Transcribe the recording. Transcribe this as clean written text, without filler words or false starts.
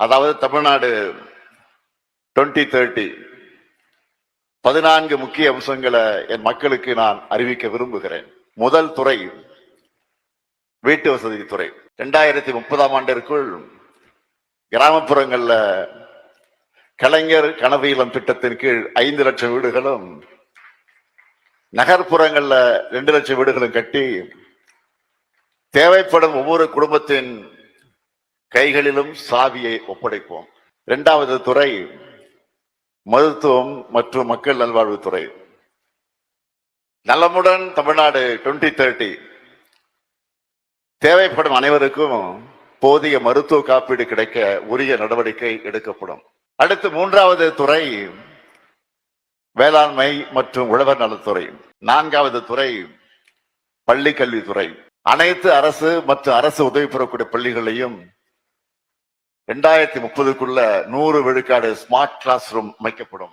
அதாவது தமிழ்நாடு 2030 14 முக்கிய அம்சங்களை என் மக்களுக்கு நான் அறிவிக்க விரும்புகிறேன். முதல் துறை வீட்டு வசதி துறை. 2030ஆம் ஆண்டிற்குள் கிராமப்புறங்கள்ல கலைஞர் கனவு இல்லம் திட்டத்தின் கீழ் 5 லட்சம் வீடுகளும், நகர்ப்புறங்கள்ல 2 லட்சம் வீடுகளும் கட்டி தேவைப்படும் ஒவ்வொரு குடும்பத்தின் கைகளிலும் சாவியை ஒப்படைப்போம். 2வது துறை மருத்துவம் மற்றும் மக்கள் நல்வாழ்வுத்துறை. நலமுடன் தமிழ்நாடு 2030 தேவைப்படும் அனைவருக்கும் போதிய மருத்துவ காப்பீடு கிடைக்க உரிய நடவடிக்கை எடுக்கப்படும். அடுத்து 3வது துறை வேளாண்மை மற்றும் உழவர் நலத்துறை. 4வது துறை பள்ளி கல்வித்துறை. அனைத்து அரசு மற்றும் அரசு உதவி பெறக்கூடிய பள்ளிகளையும் 2030க்குள்ள 100 விழுக்காடு ஸ்மார்ட் கிளாஸ் ரூம் அமைக்கப்படும்.